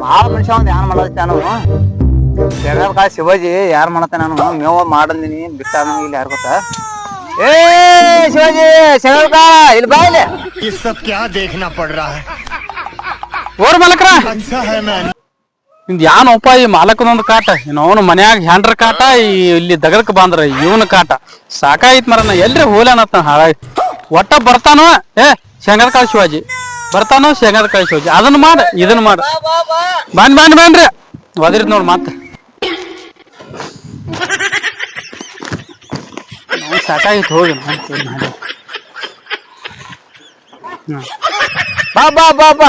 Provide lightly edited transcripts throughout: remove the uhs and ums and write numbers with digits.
ಭಾಳ ಮನುಷ್ಯ ಒಂದ್ ಯಾರು ಮಾಡತ್ತೆ ನಾನು ಜಗದ ಶಿವಾಜಿ ಯಾರು ಮಾಡತ್ತೆ ನಾನು ಮೇವ ಮಾಡಂದಿನಿ ಬಿಟ್ಟಾನು ಇಲ್ಲಿ ಯಾರು ಗೊತ್ತಾ ಏ ಶಿವಾಜಿ ಶಗಲ್ಕ ಇಲ್ಲಿ ಬಾ ಇಲ್ಲಿ ये सब क्या देखना पड़ रहा है ಓರ್ ಮಾಲಕ್ರ अच्छा है मैं ನಿಂದ್ ಯಾನಪ್ಪ ಈ ಮಾಲಕನೊಂದು ಕಾಟ ಅವನು ಮನ್ಯಾಗ ಹ್ಯಾಂಡ್ರ ಕಾಟ ಇಲ್ಲಿ ದಗದಕ್ ಬಂದ್ರ ಇವನ ಕಾಟ ಸಾಕಾಯ್ತ್ ಮರನ ಎಲ್ರಿ ಹೋಲನತ್ತ ಹಾಳಾಗಿ ಒಟ್ಟ ಬರ್ತಾನೋ ಶೇಂಗಾದ ಕಾಳು ಶಿವಾಜಿ ಬರ್ತಾನೋ ಶೇಂಗಾದ ಕಾಳು ಶಿವಾಜಿ ಅದನ್ನ ಮಾಡ ಇದನ್ನ ಮಾಡ ಬಾನ್ರಿ ಒದರಿದ್ ನೋಡ್ ಮತ್ತ ಸಾಕಾಗಿತ್ತು ಹೋಗಿ ಬಾ ಬಾ ಬಾ ಬಾ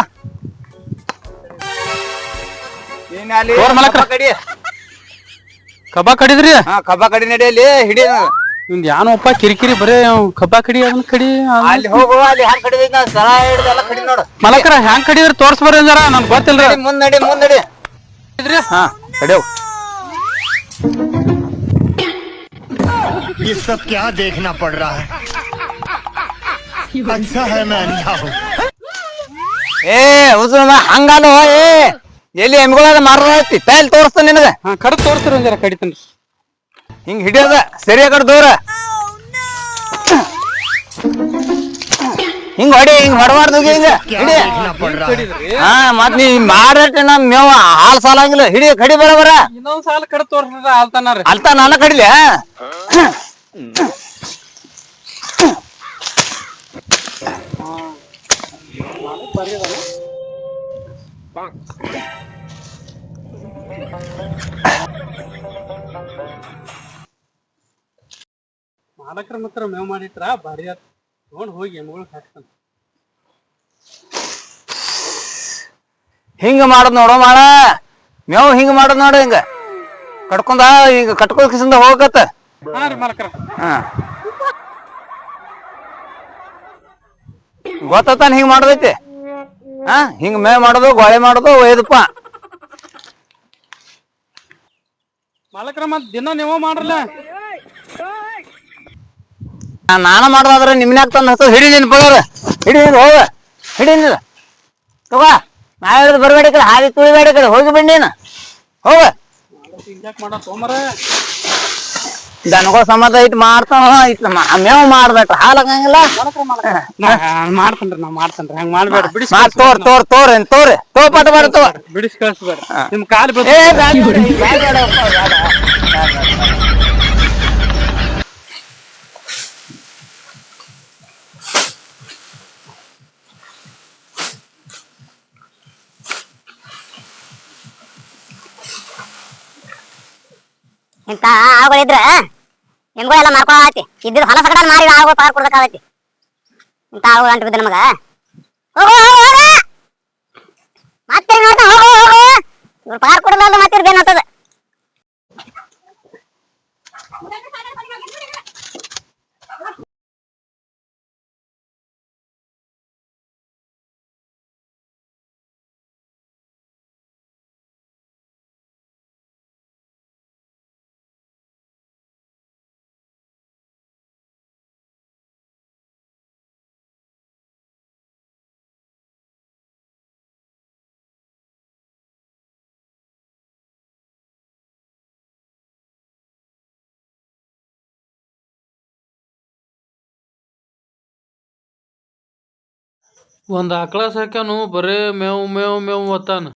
ಏನ್ ಅಲ್ಲಿ ಕಬ್ಬ ಕಡಿದ್ರಿ ಕಬ್ಬ ಕಡಿ ನಡೆಯಲ್ಲಿ ಹಿಡಿ ನಿಂದ್ ಯಾನಪ್ಪ ಕಿರಿಕಿರಿ ಬರೇ ಕಬ್ಬ ಕಡಿ ಅದನ್ನ ಕಡಿ ಅಲ್ಲಿ ಹೋಗು ಅಲ್ಲಿ ಹ್ಯಾಂಗ್ ಕಡಿದ ಸಲ ಹಿಡ್ದೆಲ್ಲ ಕಡಿ ನೋಡು ಮಲಕರ ಹ್ಯಾಂಗ್ ಕಡಿದ್ರಿ ತೋರ್ಸ್ ಬರ್ರಿ ಅಂದಾರ ನನ್ ಗೊತ್ತಿಲ್ರಿ ಮುಂದ್ ನಡಿ ಹಾ ಕಡಿಯವ್ ये सब क्या देखना पड़ रहा है अच्छा है मैं अंधा हूँ ಹಂಗಲ್ಲ ಎಲ್ಲಿ ಎಮ್ಗಳ ಮಾರತಿ ತೈಲ್ ತೋರಿಸ್ತಾನ ನಿನಗ ಕಡ್ ತೋರ್ಸ್ರಿ ಅಂದಾರ ಕಡಿತನ್ರಿ ಹಿಂಗ್ ಹಿಡಿಯದ ಸರಿ ಕಡೆ ದೂರ ಹಿಂಗ್ ಹೊಡಿ ಹಿಂಗ್ ಹೊಡಬಾರ್ದು ಹಿಂಗ क्या ಹಿಡಿ देखना पड़ रहा है ಹಾ ಮತ್ ನೀ ಮಾಡಟ್ಟ ನಮ್ ಮೇವ ಹಾಲ್ ಸಾಲಂಗಿಲ್ಲ ಹಿಡಿ ಕಡಿ ಬರಬರ ಇನ್ನೊಂದ್ ಸಾಲ ಕಡ್ ತೋರ್ಸ್ರಿ ಆಲ್ತಾನಾರಿ ಅಲ್ತ ನಾನ ಕಡಿಲ ಮಾಲಕರ ಮಾತ್ರ ಮೇವ್ ಮಾಡಿಟ್ರ ಭಾರಿ ಆತ್ ನೋಡ್ ಹೋಗಿ ಎಮ್ಗಳು ಹಾಕ್ತಾನ ಹಿಂಗ ಮಾಡದ್ ನೋಡು ಮಾಡ ಮೇವ್ ಹಿಂಗ ಮಾಡದ್ ನೋಡು ಹಿಂಗ ಕಟ್ಕೊಂಡ ಈಗ ಕಟ್ಕೊಂಡ್ ಕಿಸಿಂದ ಹೋಗತ್ತ ಹಾ ರೀ ಮಾಲಕರ ಹಾ ಗೊತ್ತಾನ ಹಿಂಗ ಮಾಡೋದೈತಿ ಹಾ ಹಿಂಗ ಮೇವ್ ಮಾಡೋದು ಗೋಳೆ ಮಾಡೋದು ಒಯ್ದಪ್ಪ ಮಾಲಕರ ಮತ್ ದಿನ ನೀವ ಮಾಡ್ರಲ್ಲ ನಾನ ಮಾಡೋದಾದ್ರೆ ನಿಮ್ನ್ಯಾಗ ತಂದ ಹತ್ತು ಹಿಡಿ ನಿನ್ ಬಗಾರ ಹಿಡಿ ಹೋಗ ಹಿಡಿ ತಗೋ ನಾ ಹೇಳಿದ್ ಬರ್ಬೇಡ ಕಡೆ ಹಾದಿ ತುಳಿಬೇಡ ಕಡೆ ಹೋಗಿ ಬಂಡೇನ ಹೋಗ ಹಿಂಗ್ಯಾಕ್ ಮಾಡ ಸೋಮರ ದನಗಳ ಸಂಬಂಧ ಐತಿ ಮಾಡ್ತಾನ ಮೇವ್ ಮಾಡ್ಬೇಕ ಹಾಲ್ ಹಂಗಂಗಿಲ್ಲ ಮಾಡ್ತೇನ್ರಿ ನಾ ಮಾಡ್ತೇನ್ರಿ ಹಂಗ ಮಾಡ್ಬೇಡ್ರಿ ಬಿಡಿಸ್ ತೋರ್ ಪಟ ಬೇಡ ತೋ ಬಿಡಿಸ್ ಕಳ್ಸ್ಬೇಡ್ರಿ ನಿಮ್ ಕಾಲ್ ಇಂತ ಆಳುಗಳಿದ್ರ ನಿಮ್ಗಳೆಲ್ಲ ಮಾರ್ಕೊಳತಿ ಇದ್ದಿದ್ ಹೊಲ ಸಗಡ ಮಾರಿ ಆಳುಗಳು ಪಾರ್ ಕೊಡ್ಬೇಕಾಗತಿ ಇಂತ ಆಳುಗಳು ಅಂಟು ಬಿದ್ದ ನಮಗ ಮತ್ತೆ ನೋಡ್ತಾ ಹೋಗು ಇವ್ರು ಪಾರ್ ಕೊಡಲ್ಲ ಮತ್ತೆ ಇವ್ರು ಬೇನಂತದ ಒಂದ್ ಆಕಳ ಸಾಕ್ಯಾನು ಬರೇ ಮೇವ್ ಮೇವ್ ಮೇವ್ ಒತ್ತಾನ